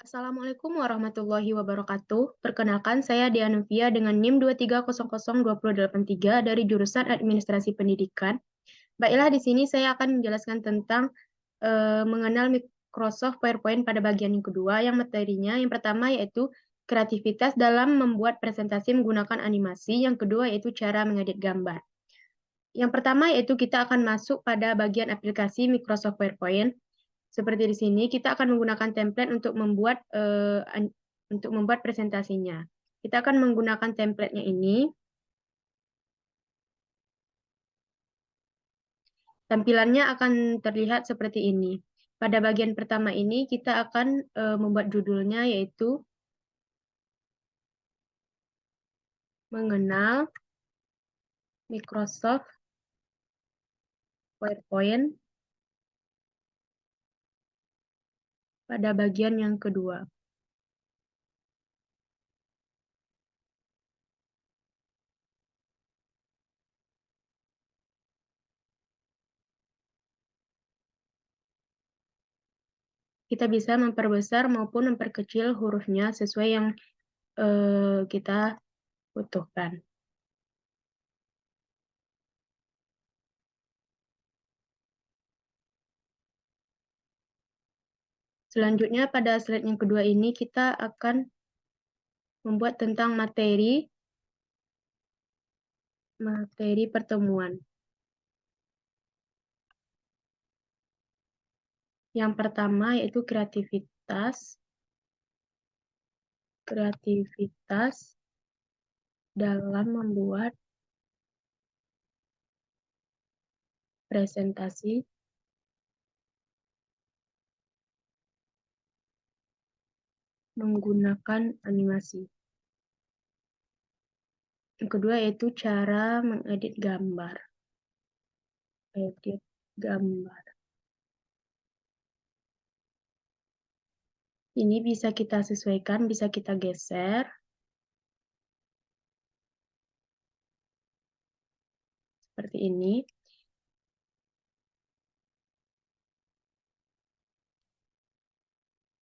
Assalamualaikum warahmatullahi wabarakatuh. Perkenalkan, saya Dianuvia dengan NIM 230020083 dari jurusan Administrasi Pendidikan. Baiklah, di sini saya akan menjelaskan tentang mengenal Microsoft PowerPoint pada bagian yang kedua, yang materinya yang pertama yaitu kreativitas dalam membuat presentasi menggunakan animasi, yang kedua yaitu cara mengedit gambar. Yang pertama yaitu kita akan masuk pada bagian aplikasi Microsoft PowerPoint. Seperti di sini, kita akan menggunakan template untuk membuat presentasinya. Kita akan menggunakan template-nya ini. Tampilannya akan terlihat seperti ini. Pada bagian pertama ini, kita akan membuat judulnya, yaitu mengenal Microsoft PowerPoint pada bagian yang kedua. Kita bisa memperbesar maupun memperkecil hurufnya sesuai yang kita butuhkan. Selanjutnya, pada slide yang kedua ini, kita akan membuat tentang materi pertemuan. Yang pertama yaitu kreativitas dalam membuat presentasi menggunakan animasi. Yang kedua yaitu cara mengedit gambar. Ini bisa kita sesuaikan, bisa kita geser. Seperti ini.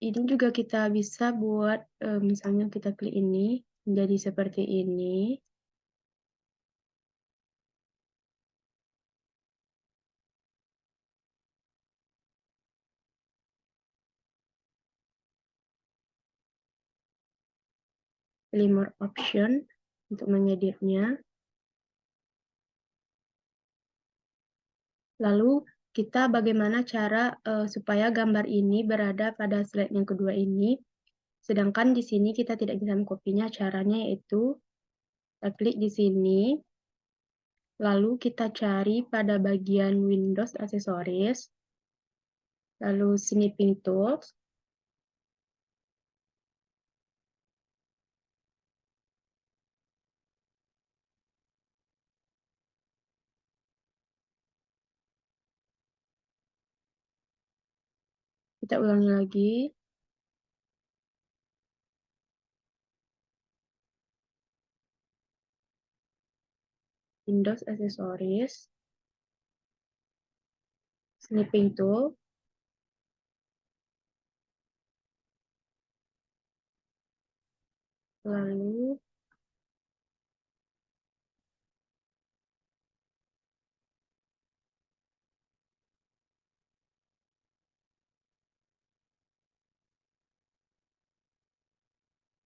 Ini juga kita bisa buat, misalnya kita klik ini, menjadi seperti ini. Pilih more option untuk mengeditnya. Lalu kita bagaimana cara supaya gambar ini berada pada slide yang kedua ini. Sedangkan di sini kita tidak bisa mengkopinya. Caranya yaitu kita klik di sini. Lalu kita cari pada bagian Windows Aksesoris. Lalu Snipping Tools. Kita ulangi lagi. Windows Aksesoris. Snipping Tool.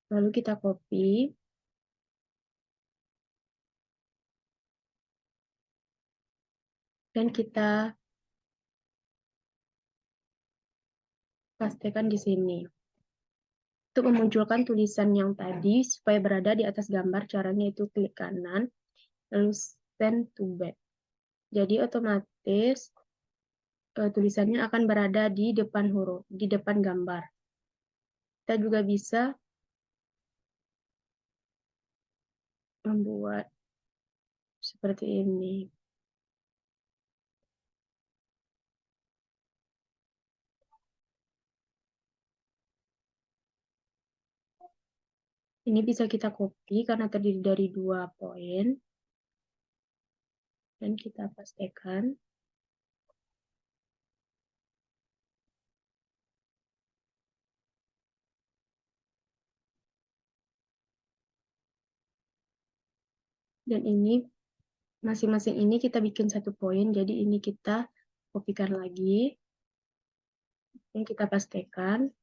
Lalu kita copy. Dan kita pastikan di sini. Untuk memunculkan tulisan yang tadi supaya berada di atas gambar, caranya itu klik kanan, lalu send to back. Jadi otomatis tulisannya akan berada di depan huruf, di depan gambar. Kita juga bisa membuat seperti ini. Ini bisa kita copy karena terdiri dari 2 poin. Dan kita pastikan. Dan ini masing-masing ini kita bikin satu poin, jadi ini kita kopikan lagi. Yang kita pastikan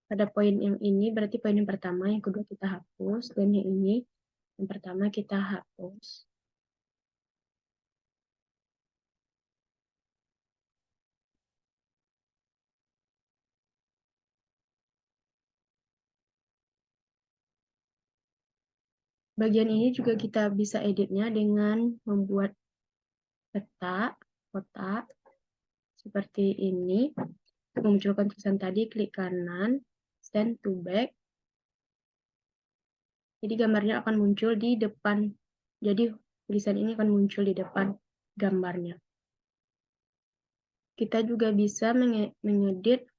pada poin yang ini berarti poin yang pertama, yang kedua kita hapus, dan yang ini yang pertama kita hapus. Bagian ini juga kita bisa editnya dengan membuat peta, kotak, seperti ini. Untuk memunculkan tulisan tadi, klik kanan, send to back. Jadi gambarnya akan muncul di depan. Jadi tulisan ini akan muncul di depan gambarnya. Kita juga bisa mengedit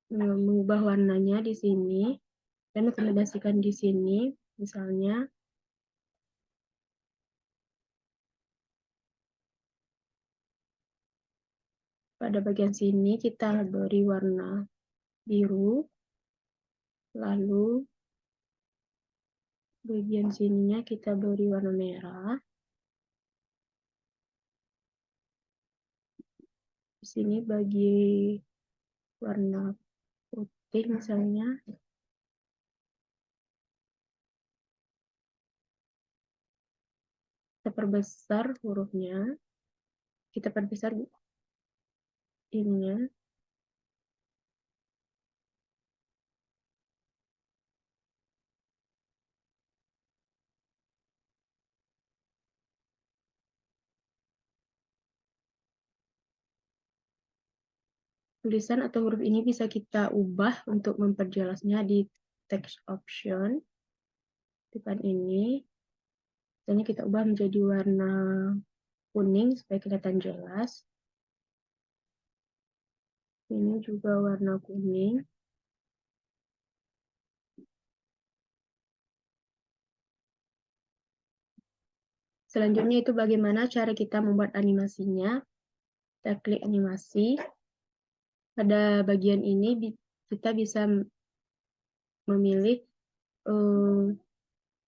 mengubah warnanya di sini dan rekomendasikan di sini, misalnya pada bagian sini kita beri warna biru, lalu bagian sininya kita beri warna merah. Di sini bagi warna putih misalnya. Kita perbesar hurufnya. Kita perbesar ininya. Tulisan atau huruf ini bisa kita ubah untuk memperjelasnya di text option. Depan ini. Misalnya kita ubah menjadi warna kuning supaya kelihatan jelas. Ini juga warna kuning. Selanjutnya itu bagaimana cara kita membuat animasinya. Kita klik animasi. Pada bagian ini kita bisa memilih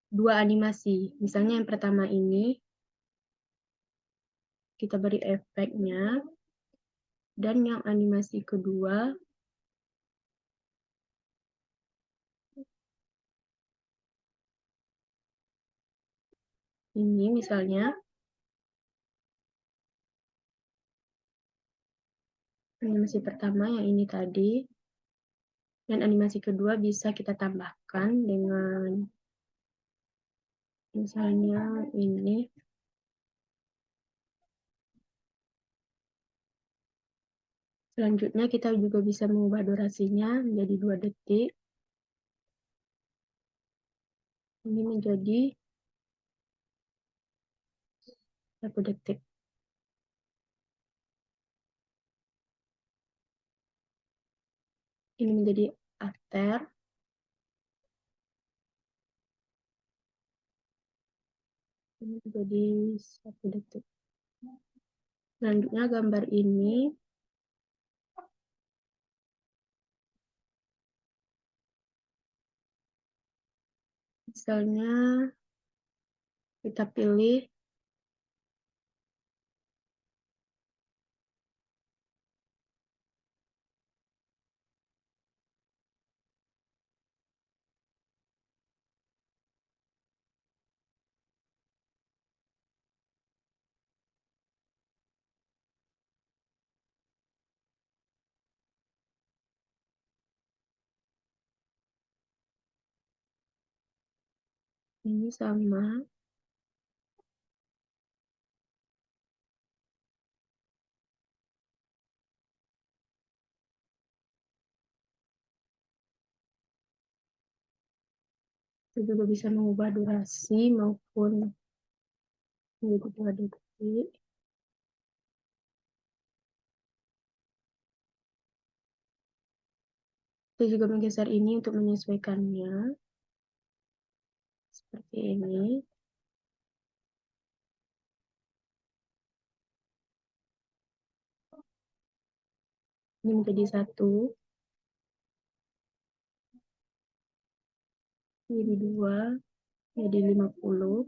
dua animasi. Misalnya yang pertama ini, kita beri efeknya. Dan yang animasi kedua, ini misalnya. Animasi pertama yang ini tadi. Dan animasi kedua bisa kita tambahkan dengan misalnya ini. Selanjutnya kita juga bisa mengubah durasinya menjadi 2 detik. Ini menjadi 1 detik. Ini menjadi after. Ini menjadi 1 detik. Selanjutnya gambar ini misalnya kita pilih ini sama. Kita juga bisa mengubah durasi maupun menjadi 2 detik. Kita juga menggeser ini untuk menyesuaikannya. Seperti ini. Ini menjadi 1. jadi 2, jadi 50.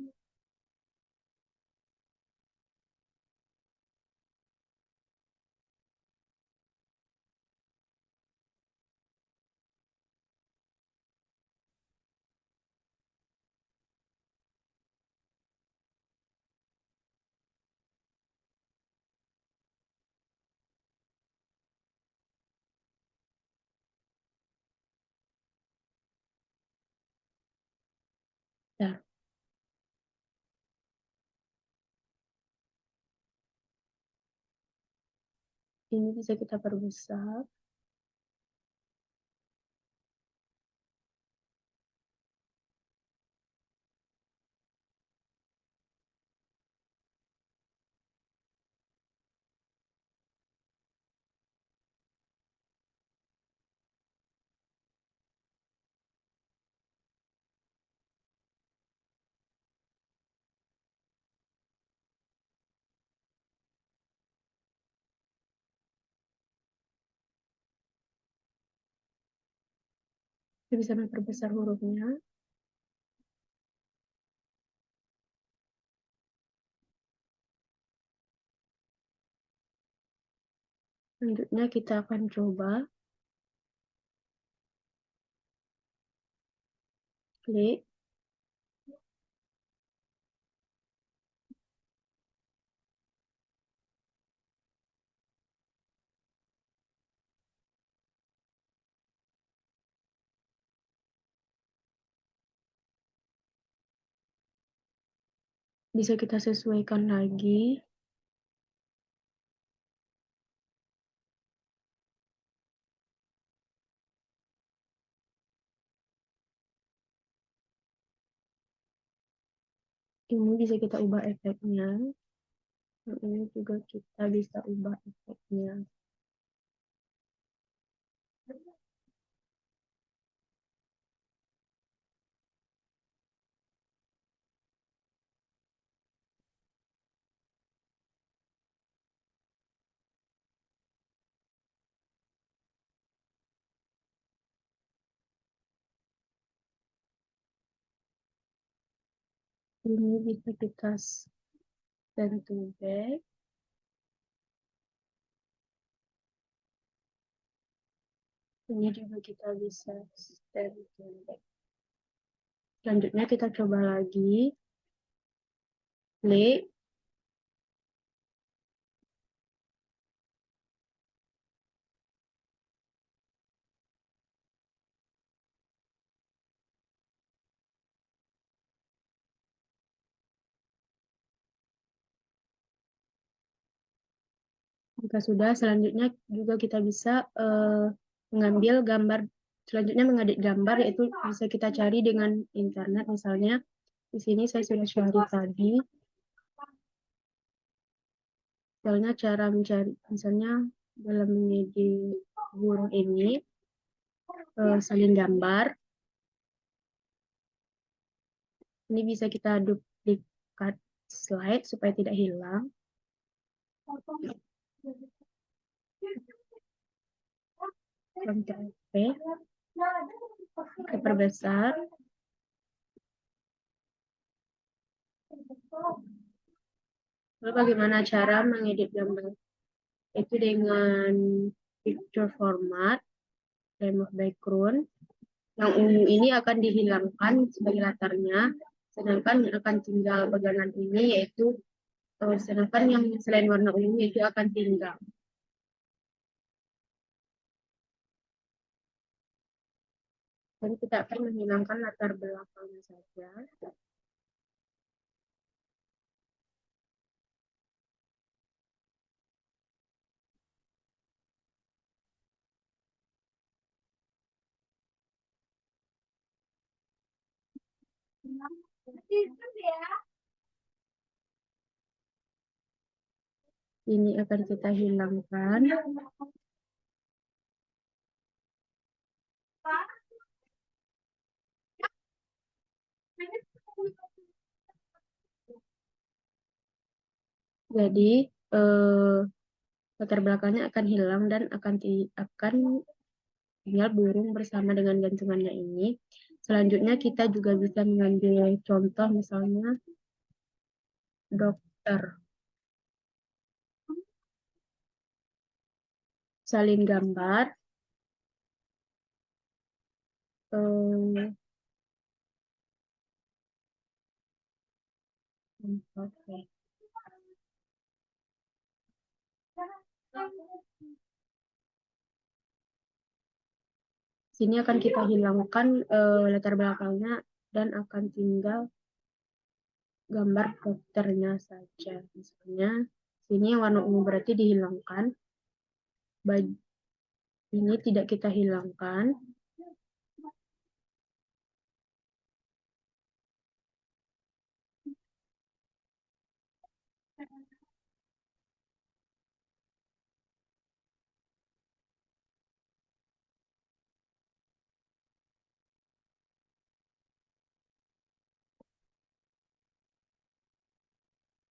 Nah, ini bisa kita perbesar. Kita bisa memperbesar hurufnya. Selanjutnya kita akan coba klik. Bisa kita sesuaikan lagi. Ini bisa kita ubah efeknya. Ini juga kita bisa ubah efeknya. Ini bisa kita send to back. Ini juga kita bisa send to back. Selanjutnya kita coba lagi. Klik. Jika sudah, selanjutnya juga kita bisa mengambil gambar. Selanjutnya mengedit gambar, yaitu bisa kita cari dengan internet. Misalnya, di sini saya sudah cari tadi. Misalnya cara mencari, misalnya dalam mengedit burung ini, salin gambar. Ini bisa kita duplikat slide supaya tidak hilang. Ctrl P, kita perbesar. Lalu bagaimana cara mengedit gambar? Itu dengan picture format, remove background. Yang ungu ini akan dihilangkan sebagai latarnya, sedangkan yang akan tinggal pegangan ini yaitu sedangkan yang selain warna ungu itu akan tinggal. Dan kita akan menghilangkan latar belakangnya saja. Ini akan kita hilangkan. Jadi latar belakangnya akan hilang dan akan tinggal burung bersama dengan gantungannya ini. Selanjutnya kita juga bisa mengambil contoh misalnya dokter. Salin gambar. eh, Oke. Sini akan kita hilangkan latar belakangnya dan akan tinggal gambar dokternya saja. Misalnya, sini yang warna ungu berarti dihilangkan. Baju ini tidak kita hilangkan.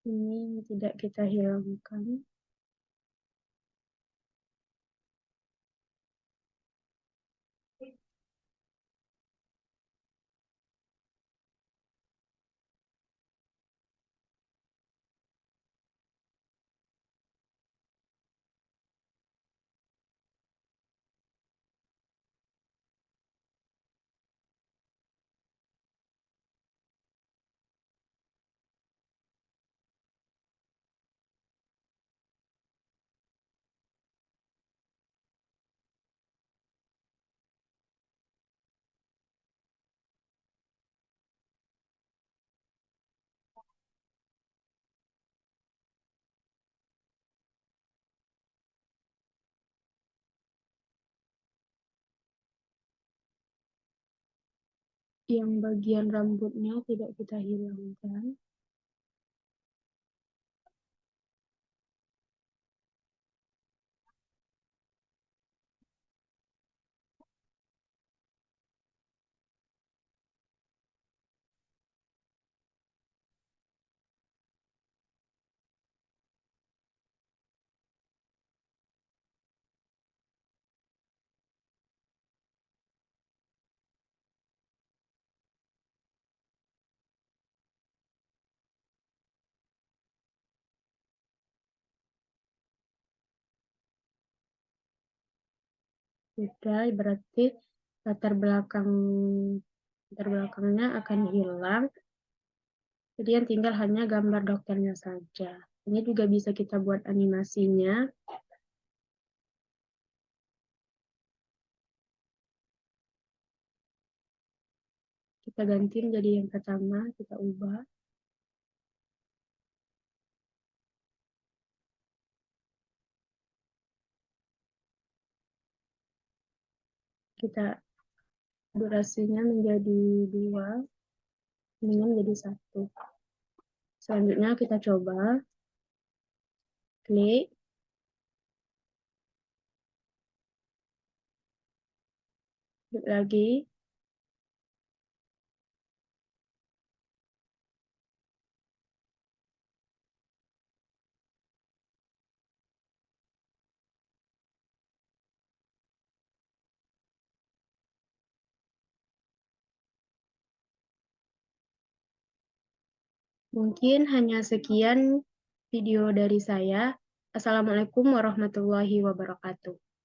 Ini tidak kita hilangkan. Yang bagian rambutnya tidak kita hilangkan. Sudah, berarti latar belakangnya akan hilang. Jadi yang tinggal hanya gambar dokternya saja. Ini juga bisa kita buat animasinya. Kita ganti menjadi yang pertama, kita ubah. Kita durasinya menjadi 2, ini menjadi 1. Selanjutnya kita coba klik. Klik lagi. Mungkin hanya sekian video dari saya. Assalamualaikum warahmatullahi wabarakatuh.